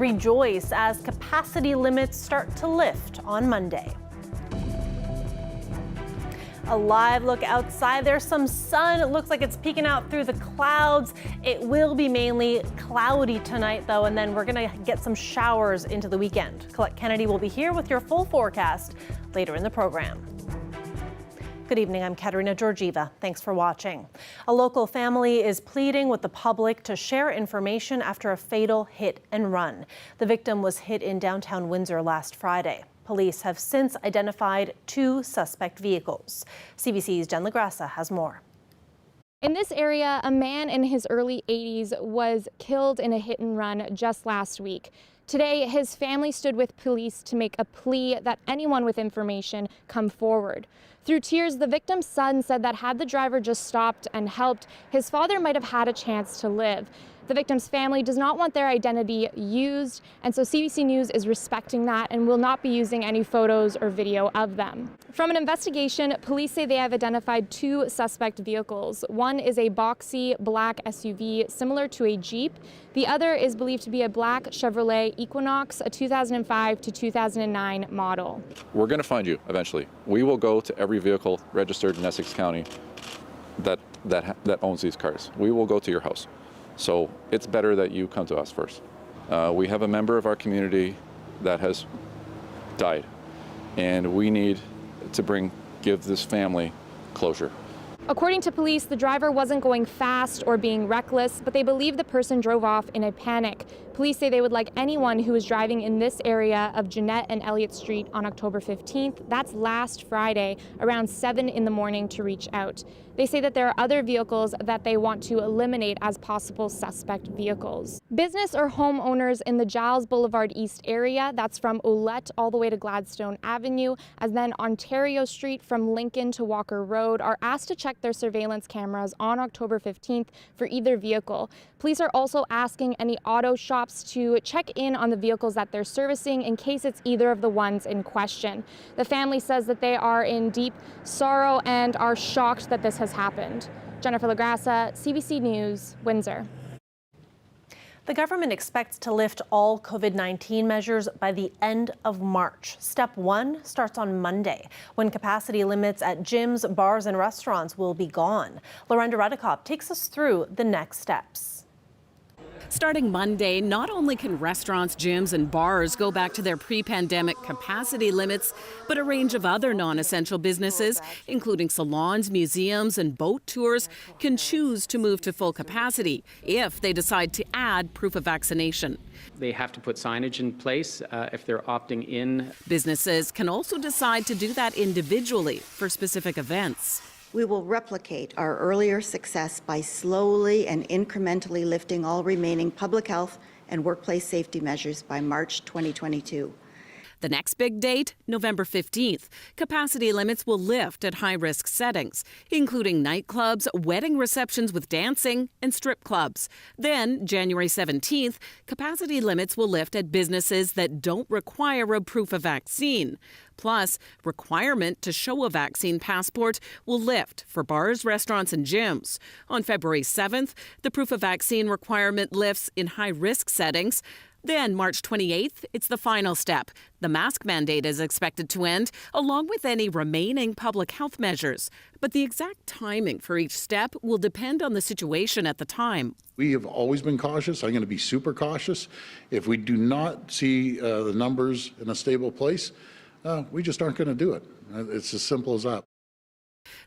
Rejoice as capacity limits start to lift on Monday. A live look outside. There's some sun. It looks like it's peeking out through the clouds. It will be mainly cloudy tonight, though, and then we're going to get some showers into the weekend. Colette Kennedy will be here with your full forecast later in the program. Good evening, I'm Katerina Georgieva. Thanks for watching. A local family is pleading with the public to share information after a fatal hit and run. The victim was hit in downtown Windsor last Friday. Police have since identified 2 suspect vehicles. CBC's Jen LaGrassa has more. In this area, a man in his early 80s was killed in a hit and run just last week. Today, his family stood with police to make a plea that anyone with information come forward. Through tears, the victim's son said that had the driver just stopped and helped, his father might have had a chance to live. The victim's family does not want their identity used, and so CBC News is respecting that and will not be using any photos or video of them. From an investigation, police say they have identified 2 suspect vehicles. One is a boxy black SUV similar to a Jeep. The other is believed to be a black Chevrolet Equinox, a 2005 to 2009 model. We're going to find you eventually. We will go to every vehicle registered in Essex County that owns these cars. We will go to your house. So it's better that you come to us first. We have a member of our community that has died, and we need to give this family closure. According to police, the driver wasn't going fast or being reckless, but they believe the person drove off in a panic. Police say they would like anyone who was driving in this area of Jeanette and Elliott Street on October 15th, that's last Friday, around 7 in the morning to reach out. They say that there are other vehicles that they want to eliminate as possible suspect vehicles. Business or homeowners in the Giles Boulevard East area, that's from Ouellette all the way to Gladstone Avenue, as then Ontario Street from Lincoln to Walker Road, are asked to check their surveillance cameras on October 15th for either vehicle. Police are also asking any auto shops to check in on the vehicles that they're servicing in case it's either of the ones in question. The family says that they are in deep sorrow and are shocked that this has happened. Jennifer LaGrassa, CBC News, Windsor. The government expects to lift all COVID-19 measures by the end of March. Step 1 starts on Monday, when capacity limits at gyms, bars, and restaurants will be gone. Lorenda Redekop takes us through the next steps. Starting Monday, not only can restaurants, gyms, and bars go back to their pre-pandemic capacity limits, but a range of other non-essential businesses, including salons, museums, and boat tours, can choose to move to full capacity if they decide to add proof of vaccination. They have to put signage in place if they're opting in. Businesses can also decide to do that individually for specific events. We will replicate our earlier success by slowly and incrementally lifting all remaining public health and workplace safety measures by March 2022. The next big date, November 15th. Capacity limits will lift at high-risk settings, including nightclubs, wedding receptions with dancing, and strip clubs. Then, January 17th, capacity limits will lift at businesses that don't require a proof of vaccine. Plus, requirement to show a vaccine passport will lift for bars, restaurants, and gyms. On February 7th, the proof of vaccine requirement lifts in high-risk settings. Then, March 28th, it's the final step. The mask mandate is expected to end, along with any remaining public health measures. But the exact timing for each step will depend on the situation at the time. We have always been cautious. I'm going to be super cautious. If we do not see the numbers in a stable place, we just aren't going to do it. It's as simple as that.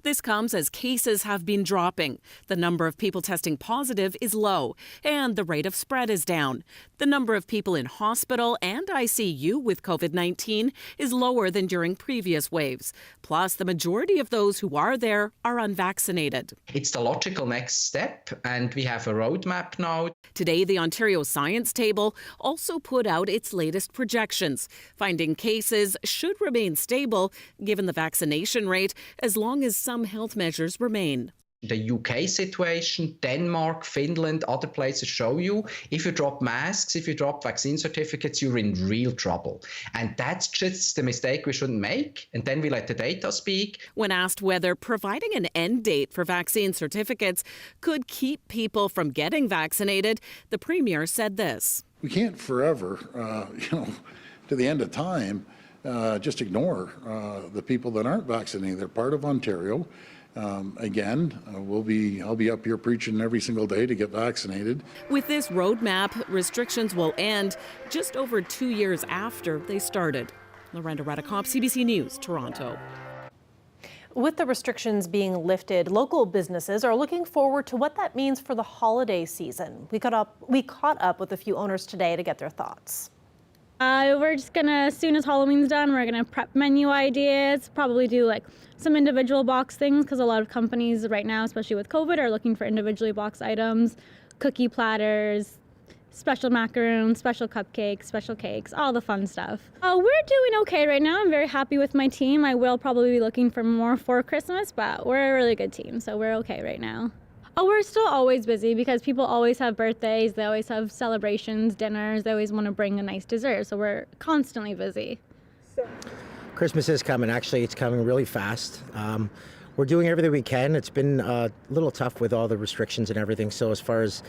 This comes as cases have been dropping. The number of people testing positive is low, and the rate of spread is down. The number of people in hospital and ICU with COVID-19 is lower than during previous waves. Plus, the majority of those who are there are unvaccinated. It's the logical next step, and we have a roadmap now. Today, the Ontario Science Table also put out its latest projections, finding cases should remain stable given the vaccination rate as long as some health measures remain. The UK situation, Denmark, Finland, other places show you if you drop masks, if you drop vaccine certificates, you're in real trouble. And that's just the mistake we shouldn't make. And then we let the data speak. When asked whether providing an end date for vaccine certificates could keep people from getting vaccinated, the Premier said this. we can't forever, to the end of time, just ignore the people that aren't vaccinated. They're part of Ontario. Again, I'll be up here preaching every single day to get vaccinated. With this roadmap, restrictions will end just over 2 years after they started. Lorenda Radikop, CBC News, Toronto. With the restrictions being lifted, local businesses are looking forward to what that means for the holiday season. We caught up with a few owners today to get their thoughts. We're just gonna, as soon as Halloween's done, we're gonna prep menu ideas, probably do like some individual box things, because a lot of companies right now, especially with COVID, are looking for individually boxed items, cookie platters, special macaroons, special cupcakes, special cakes, all the fun stuff. We're doing okay right now. I'm very happy with my team. I will probably be looking for more for Christmas, but we're a really good team, so we're okay right now. We're still always busy because people always have birthdays, they always have celebrations, dinners, they always want to bring a nice dessert, so we're constantly busy. Christmas is coming. Actually, it's coming really fast. We're doing everything we can. It's been a little tough with all the restrictions and everything. So as far as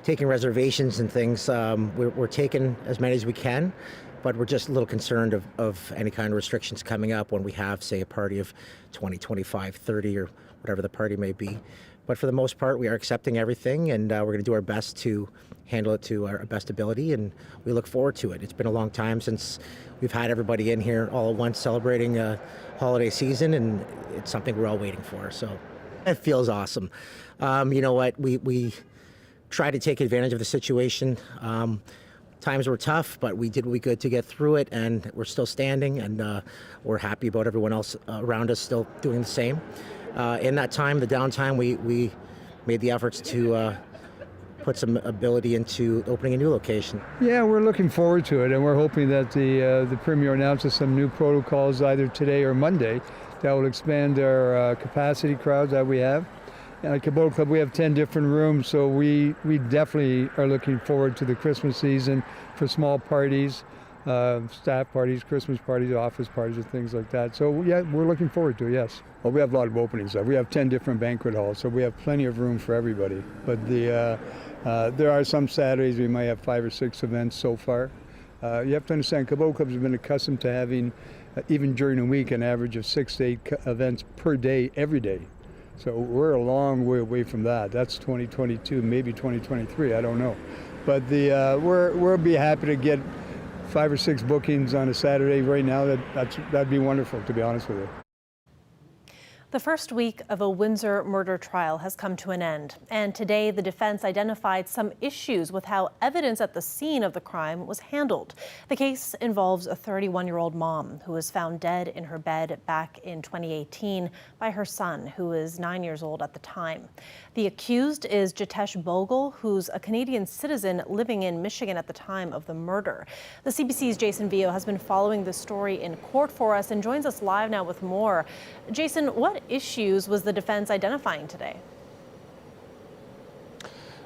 taking reservations and things, we're taking as many as we can, but we're just a little concerned of any kind of restrictions coming up when we have, say, a party of 20, 25, 30, or whatever the party may be. But for the most part, we are accepting everything, and we're going to do our best to handle it to our best ability, and we look forward to it. It's been a long time since we've had everybody in here all at once celebrating a holiday season, and it's something we're all waiting for. So it feels awesome. You know what? We try to take advantage of the situation. Times were tough, but we did what we could to get through it, and we're still standing, and we're happy about everyone else around us still doing the same. In that time, the downtime, we made the efforts to put some ability into opening a new location. Yeah, we're looking forward to it, and we're hoping that the Premier announces some new protocols either today or Monday that will expand our capacity crowds that we have. At Cabot Club, we have 10 different rooms, so we definitely are looking forward to the Christmas season for small parties, staff parties, Christmas parties, office parties, and things like that. So yeah, we're looking forward to it, yes. Well, we have a lot of openings. We have 10 different banquet halls, so we have plenty of room for everybody. But there are some Saturdays we might have 5 or 6 events so far. You have to understand, Cabot Clubs have been accustomed to having, even during the week, an average of 6 to 8 events per day, every day. So we're a long way away from that. That's 2022, maybe 2023, I don't know. But we'll be happy to get 5 or 6 bookings on a Saturday right now. That'd be wonderful, to be honest with you. The first week of a Windsor murder trial has come to an end, and today the defense identified some issues with how evidence at the scene of the crime was handled. The case involves a 31-year-old mom who was found dead in her bed back in 2018 by her son, who was 9 years old at the time. The accused is Jitesh Bogle, who's a Canadian citizen living in Michigan at the time of the murder. The CBC's Jason Vio has been following this story in court for us and joins us live now with more. Jason, what issues was the defense identifying today?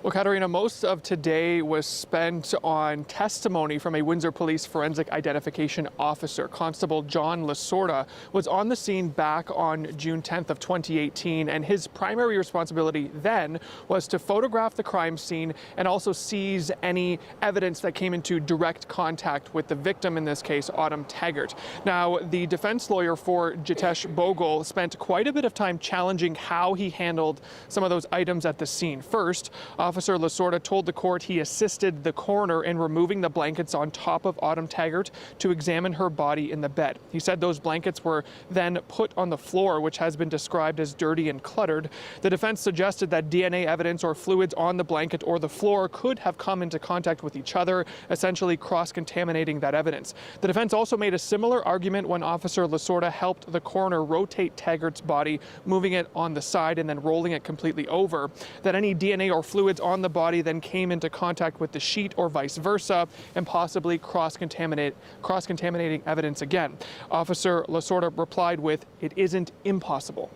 Well, Katerina, most of today was spent on testimony from a Windsor Police Forensic Identification Officer. Constable John Lasorda was on the scene back on June 10th of 2018, and his primary responsibility then was to photograph the crime scene and also seize any evidence that came into direct contact with the victim, in this case, Autumn Taggart. Now, the defense lawyer for Jitesh Bogle spent quite a bit of time challenging how he handled some of those items at the scene. First, Officer Lasorda told the court he assisted the coroner in removing the blankets on top of Autumn Taggart to examine her body in the bed. He said those blankets were then put on the floor, which has been described as dirty and cluttered. The defense suggested that DNA evidence or fluids on the blanket or the floor could have come into contact with each other, essentially cross-contaminating that evidence. The defense also made a similar argument when Officer Lasorda helped the coroner rotate Taggart's body, moving it on the side and then rolling it completely over, that any DNA or fluids on the body then came into contact with the sheet or vice versa, and possibly cross-contaminating evidence again. Officer Lasorda replied with, "It isn't impossible."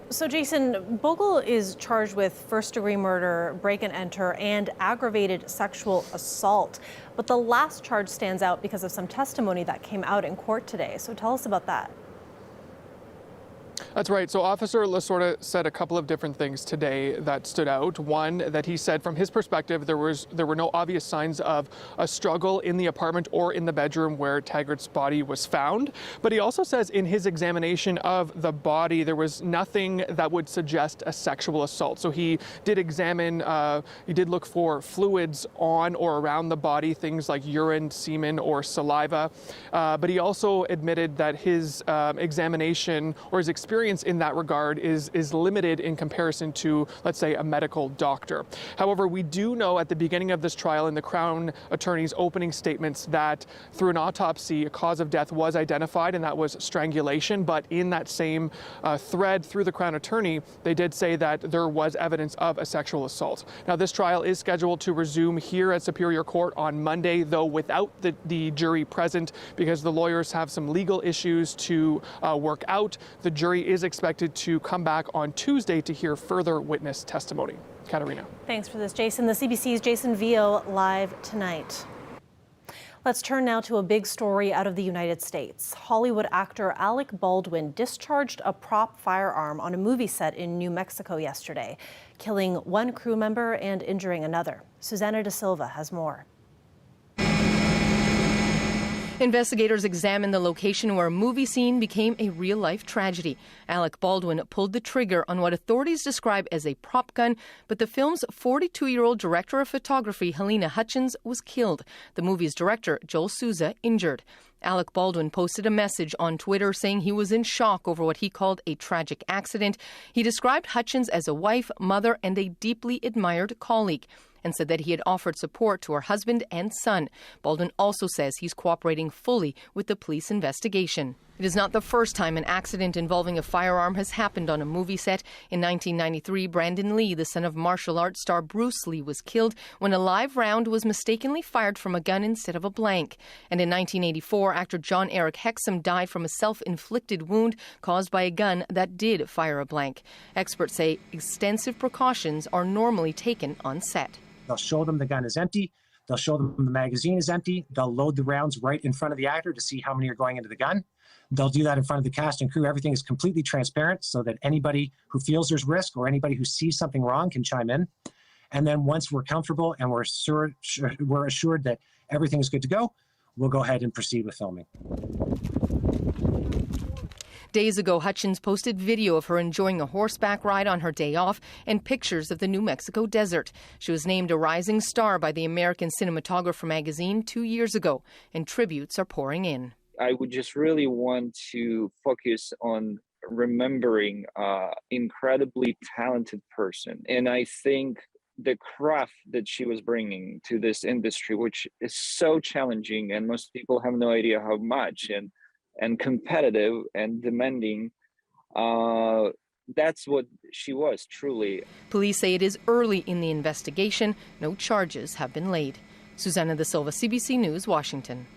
So, Jason, Bogle is charged with first-degree murder, break and enter, and aggravated sexual assault. But the last charge stands out because of some testimony that came out in court today. So tell us about that. That's right. So Officer Lasorda said a couple of different things today that stood out. One, that he said from his perspective, there were no obvious signs of a struggle in the apartment or in the bedroom where Taggart's body was found. But he also says in his examination of the body, there was nothing that would suggest a sexual assault. So he did examine, he did look for fluids on or around the body, things like urine, semen, or saliva. But he also admitted that his examination or his experience in that regard is limited in comparison to, let's say, a medical doctor. However, we do know at the beginning of this trial in the Crown Attorney's opening statements that through an autopsy, a cause of death was identified, and that was strangulation. But in that same thread through the Crown Attorney, they did say that there was evidence of a sexual assault. Now, this trial is scheduled to resume here at Superior Court on Monday, though without the jury present, because the lawyers have some legal issues to work out. The jury is expected to come back on Tuesday to hear further witness testimony. Katarina. Thanks for this, Jason. The CBC's Jason Vio live tonight. Let's turn now to a big story out of the United States. Hollywood actor Alec Baldwin discharged a prop firearm on a movie set in New Mexico yesterday, killing one crew member and injuring another. Susanna De Silva has more. Investigators examined the location where a movie scene became a real-life tragedy. Alec Baldwin pulled the trigger on what authorities describe as a prop gun, but the film's 42-year-old director of photography, Helena Hutchins, was killed. The movie's director, Joel Souza, injured. Alec Baldwin posted a message on Twitter saying he was in shock over what he called a tragic accident. He described Hutchins as a wife, mother, and a deeply admired colleague, and said that he had offered support to her husband and son. Baldwin also says he's cooperating fully with the police investigation. It is not the first time an accident involving a firearm has happened on a movie set. In 1993, Brandon Lee, the son of martial arts star Bruce Lee, was killed when a live round was mistakenly fired from a gun instead of a blank. And in 1984, actor John Eric Hexum died from a self-inflicted wound caused by a gun that did fire a blank. Experts say extensive precautions are normally taken on set. They'll show them the gun is empty. They'll show them the magazine is empty. They'll load the rounds right in front of the actor to see how many are going into the gun. They'll do that in front of the cast and crew. Everything is completely transparent so that anybody who feels there's risk or anybody who sees something wrong can chime in. And then once we're comfortable and we're assured that everything is good to go, we'll go ahead and proceed with filming. Days ago, Hutchins posted video of her enjoying a horseback ride on her day off and pictures of the New Mexico desert. She was named a rising star by the American Cinematographer magazine 2 years ago, and tributes are pouring in. I would just really want to focus on remembering an incredibly talented person. And I think the craft that she was bringing to this industry, which is so challenging and most people have no idea how much, and competitive and demanding. That's what she was, truly. Police say it is early in the investigation. No charges have been laid. Susanna De Silva, CBC News, Washington.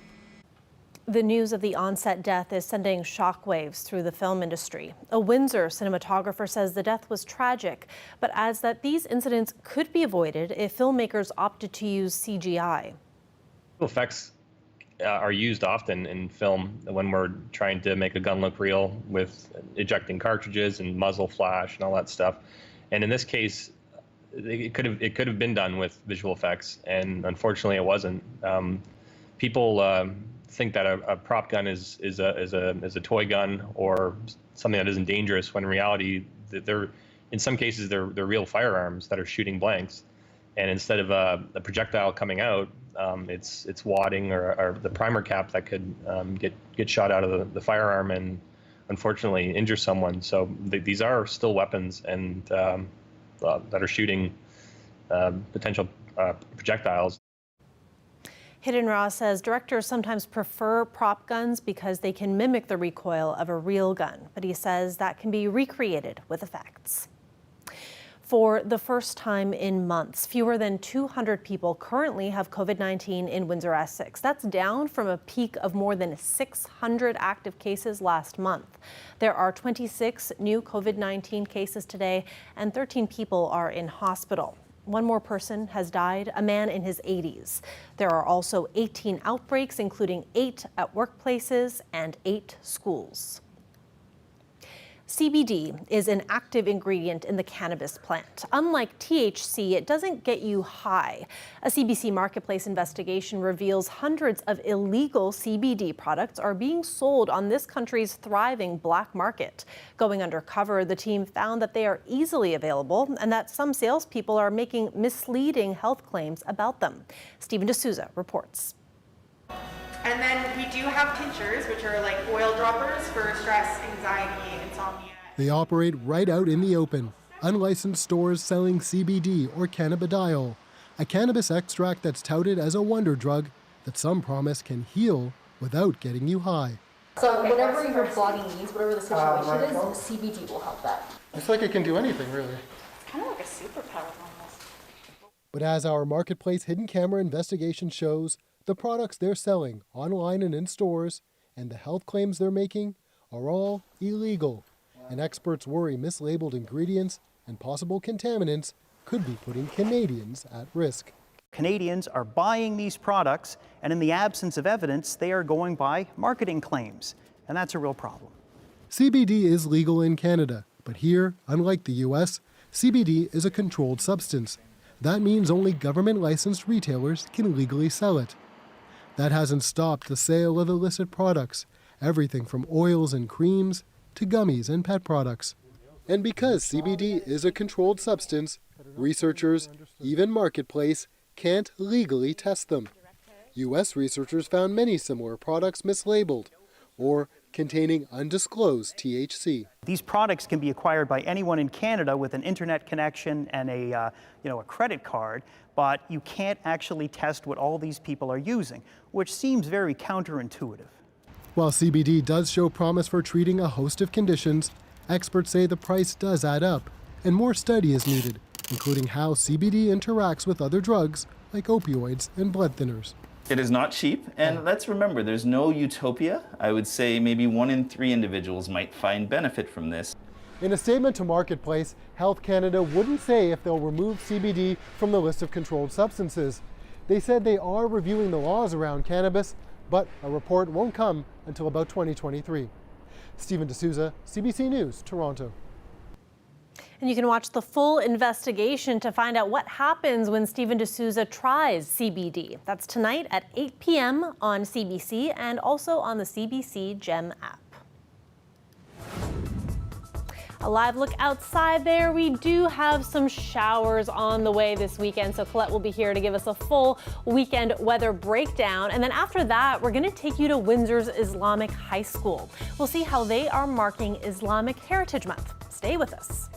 The news of the on-set death is sending shockwaves through the film industry. A Windsor cinematographer says the death was tragic, but adds that these incidents could be avoided if filmmakers opted to use CGI. Effects are used often in film when we're trying to make a gun look real, with ejecting cartridges and muzzle flash and all that stuff. And in this case, it could have been done with visual effects, and unfortunately, it wasn't. People think that a prop gun is a toy gun or something that isn't dangerous, when in reality, in some cases they're real firearms that are shooting blanks. And instead of a projectile coming out, it's wadding or the primer cap that could get shot out of the firearm and unfortunately injure someone. So these are still weapons and that are shooting potential projectiles. Hidden Raw says directors sometimes prefer prop guns because they can mimic the recoil of a real gun, but he says that can be recreated with effects. For the first time in months, fewer than 200 people currently have COVID-19 in Windsor, Essex. That's down from a peak of more than 600 active cases last month. There are 26 new COVID-19 cases today, and 13 people are in hospital. One more person has died, a man in his 80s. There are also 18 outbreaks, including 8 at workplaces and 8 schools. CBD is an active ingredient in the cannabis plant. Unlike THC, it doesn't get you high. A CBC Marketplace investigation reveals hundreds of illegal CBD products are being sold on this country's thriving black market. Going undercover, the team found that they are easily available and that some salespeople are making misleading health claims about them. Stephen D'Souza reports. And then we do have tinctures, which are like oil droppers for stress, anxiety, insomnia. They operate right out in the open. Unlicensed stores selling CBD or cannabidiol, a cannabis extract that's touted as a wonder drug that some promise can heal without getting you high. So whatever your body needs, whatever the situation is, CBD will help that. It's like it can do anything, really. It's kind of like a superpower almost. But as our Marketplace hidden camera investigation shows, the products they're selling online and in stores and the health claims they're making are all illegal. And experts worry mislabeled ingredients and possible contaminants could be putting Canadians at risk. Canadians are buying these products, and in the absence of evidence, they are going by marketing claims. And that's a real problem. CBD is legal in Canada, but here, unlike the US, CBD is a controlled substance. That means only government-licensed retailers can legally sell it. That hasn't stopped the sale of illicit products, everything from oils and creams to gummies and pet products. And because CBD is a controlled substance, researchers, even Marketplace, can't legally test them. U.S. researchers found many similar products mislabeled or containing undisclosed THC. These products can be acquired by anyone in Canada with an internet connection and a credit card, but you can't actually test what all these people are using, which seems very counterintuitive. While CBD does show promise for treating a host of conditions, experts say the price does add up, and more study is needed, including how CBD interacts with other drugs like opioids and blood thinners. It is not cheap, and let's remember, there's no utopia. I would say maybe 1 in 3 individuals might find benefit from this. In a statement to Marketplace, Health Canada wouldn't say if they'll remove CBD from the list of controlled substances. They said they are reviewing the laws around cannabis, but a report won't come until about 2023. Stephen D'Souza, CBC News, Toronto. And you can watch the full investigation to find out what happens when Stephen D'Souza tries CBD. That's tonight at 8 p.m. on CBC and also on the CBC Gem app. A live look outside there. We do have some showers on the way this weekend, so Colette will be here to give us a full weekend weather breakdown. And then after that, we're going to take you to Windsor's Islamic High School. We'll see how they are marking Islamic Heritage Month. Stay with us.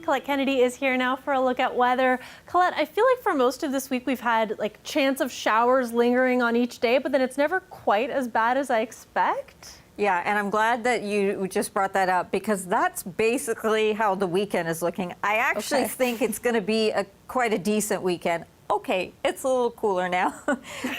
Colette Kennedy is here now for a look at weather. Colette, I feel like for most of this week we've had like chance of showers lingering on each day, but then it's never quite as bad as I expect. Yeah, and I'm glad that you just brought that up because that's basically how the weekend is looking. I actually think it's going to be quite a decent weekend. Okay, it's a little cooler now,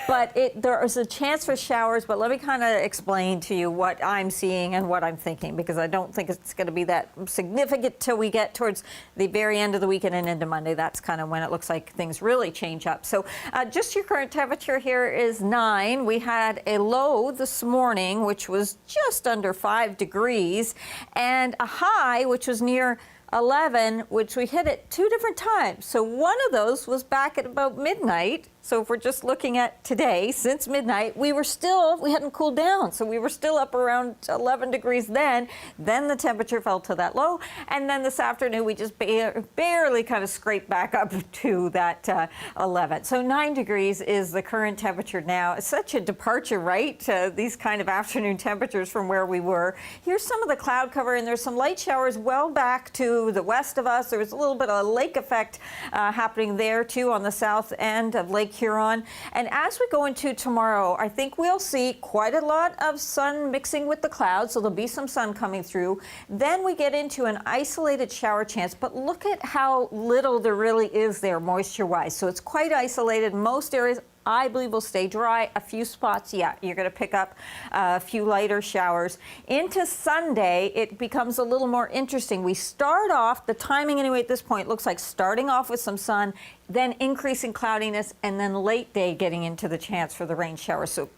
but there is a chance for showers, but let me kind of explain to you what I'm seeing and what I'm thinking, because I don't think it's going to be that significant till we get towards the very end of the weekend and into Monday. That's kind of when it looks like things really change up. So just your current temperature here is 9. We had a low this morning, which was just under 5 degrees, and a high, which was near 11, which we hit at 2 different times. So one of those was back at about midnight. So if we're just looking at today, since midnight, we hadn't cooled down. So we were still up around 11 degrees then. Then the temperature fell to that low. And then this afternoon, we just barely kind of scraped back up to that 11. So 9 degrees is the current temperature now. It's such a departure, right? These kind of afternoon temperatures from where we were. Here's some of the cloud cover, and there's some light showers well back to the west of us. There was a little bit of a lake effect happening there, too, on the south end of Lake Huron. And as we go into tomorrow, I think we'll see quite a lot of sun mixing with the clouds, so there'll be some sun coming through. Then we get into an isolated shower chance, but look at how little there really is there moisture-wise. So it's quite isolated. Most areas, I believe, will stay dry. A few spots, yeah, you're going to pick up a few lighter showers. Into Sunday, it becomes a little more interesting. We start off, the timing anyway at this point looks like starting off with some sun, then increasing cloudiness, and then late day getting into the chance for the rain showers. So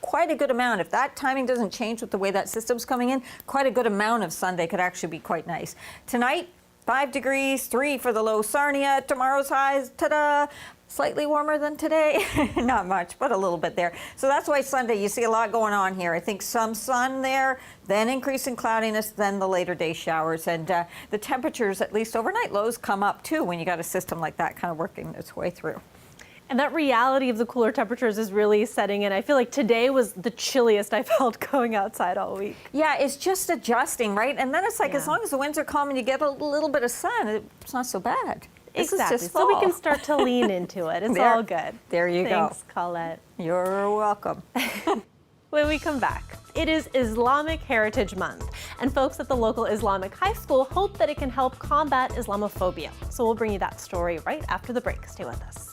quite a good amount. If that timing doesn't change with the way that system's coming in, quite a good amount of Sunday could actually be quite nice. Tonight, 5 degrees, 3 for the low Sarnia. Tomorrow's highs, ta-da! Slightly warmer than today. Not much, but a little bit there. So that's why Sunday, you see a lot going on here. I think some sun there, then increasing cloudiness, then the later day showers. And the temperatures, at least overnight lows, come up too when you got a system like that kind of working its way through. And that reality of the cooler temperatures is really setting in. I feel like today was the chilliest I felt going outside all week. Yeah, it's just adjusting, right? And then it's like, as long as the winds are calm and you get a little bit of sun, it's not so bad. Exactly. So we can start to lean into it. It's all good. There you go. Thanks, Colette. You're welcome. When we come back, it is Islamic Heritage Month, and folks at the local Islamic high school hope that it can help combat Islamophobia. So we'll bring you that story right after the break. Stay with us.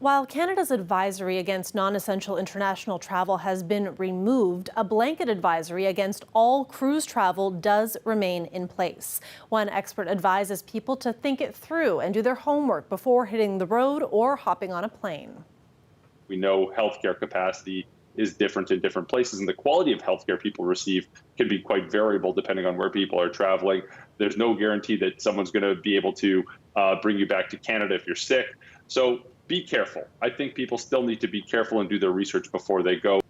While Canada's advisory against non-essential international travel has been removed, a blanket advisory against all cruise travel does remain in place. One expert advises people to think it through and do their homework before hitting the road or hopping on a plane. We know healthcare capacity is different in different places, and the quality of healthcare people receive can be quite variable depending on where people are traveling. There's no guarantee that someone's going to be able to bring you back to Canada if you're sick. So be careful. I think people still need to be careful and do their research before they go.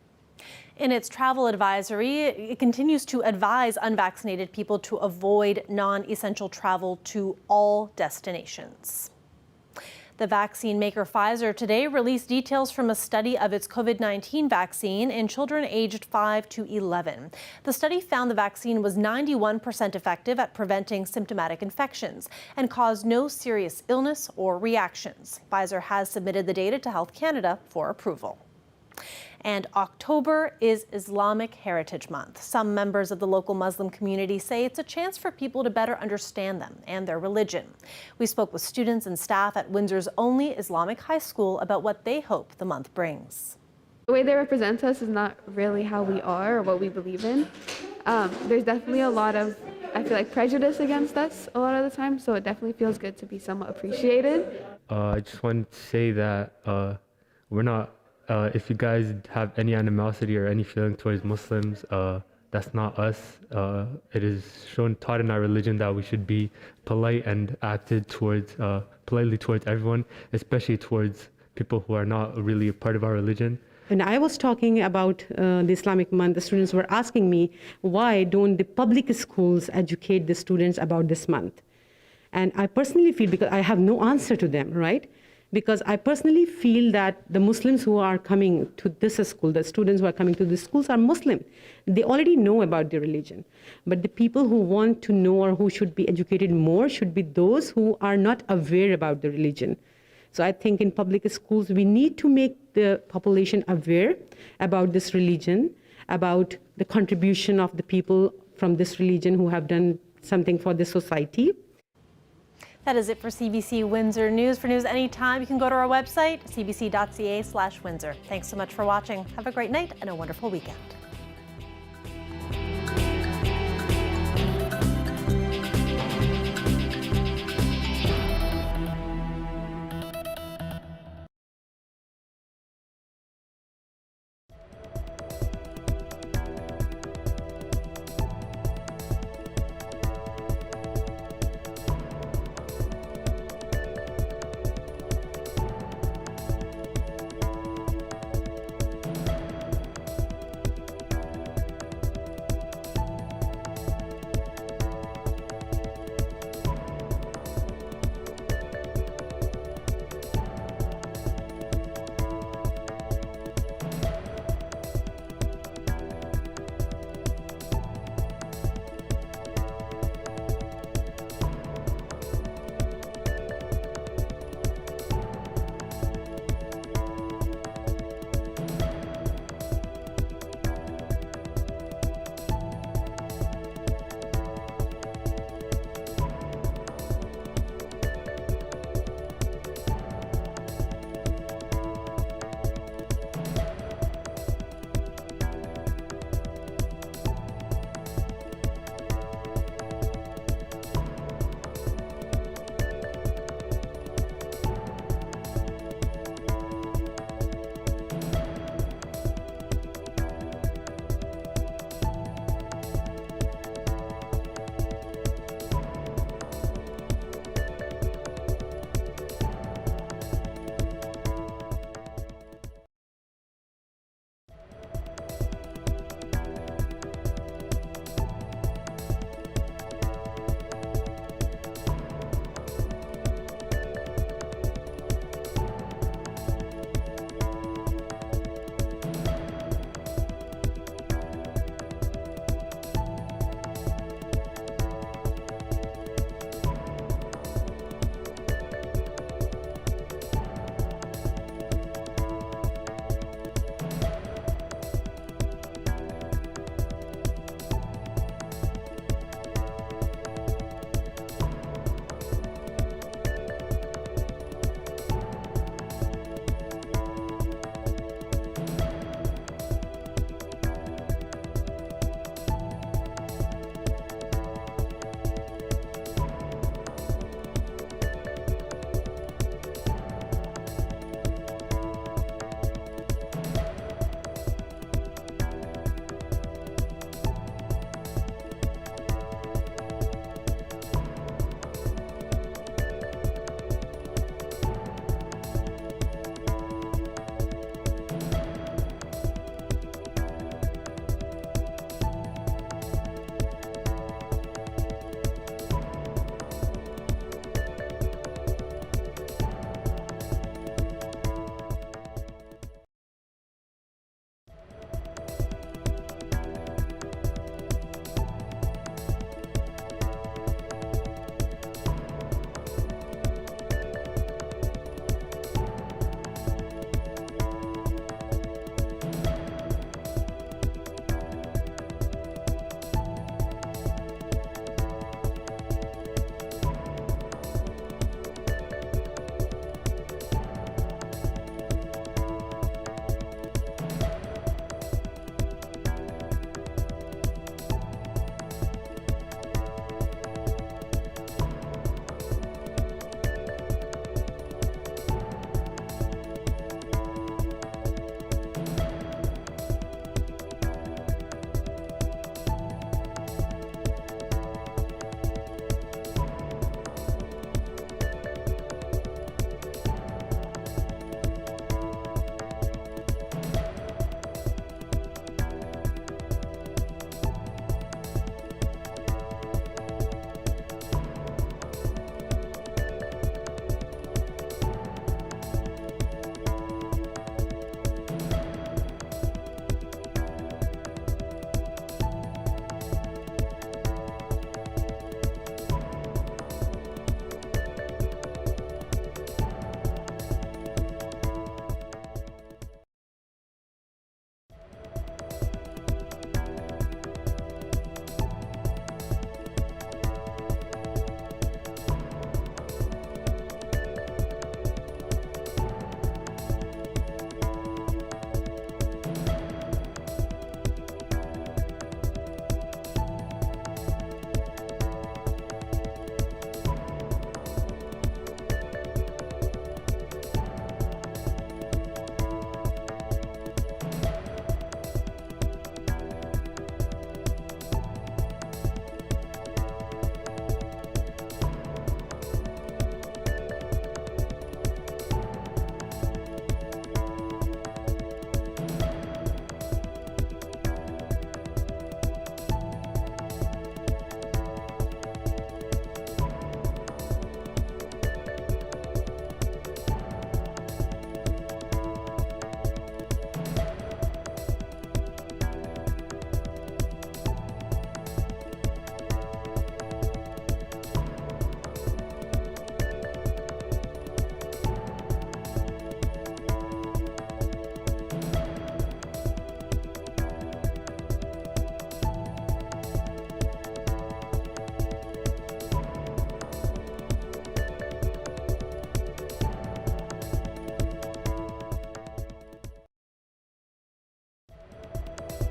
In its travel advisory, it continues to advise unvaccinated people to avoid non-essential travel to all destinations. The vaccine maker Pfizer today released details from a study of its COVID-19 vaccine in children aged 5 to 11. The study found the vaccine was 91% effective at preventing symptomatic infections and caused no serious illness or reactions. Pfizer has submitted the data to Health Canada for approval. And October is Islamic Heritage Month. Some members of the local Muslim community say it's a chance for people to better understand them and their religion. We spoke with students and staff at Windsor's only Islamic high school about what they hope the month brings. The way they represent us is not really how we are or what we believe in. There's definitely a lot of, I feel like, prejudice against us a lot of the time, so it definitely feels good to be somewhat appreciated. I just wanted to say that we're not if you guys have any animosity or any feeling towards Muslims, that's not us. It is taught in our religion that we should be polite and acted towards politely towards everyone, especially towards people who are not really a part of our religion. When I was talking about the Islamic month, the students were asking me, why don't the public schools educate the students about this month? And I personally feel, because I have no answer to them, right? Because I personally feel that the Muslims who are coming to this school, the students who are coming to these schools are Muslim. They already know about their religion. But the people who want to know or who should be educated more should be those who are not aware about the religion. So I think in public schools, we need to make the population aware about this religion, about the contribution of the people from this religion who have done something for the society. That is it for CBC Windsor News. For news anytime, you can go to our website, cbc.ca/Windsor. Thanks so much for watching. Have a great night and a wonderful weekend.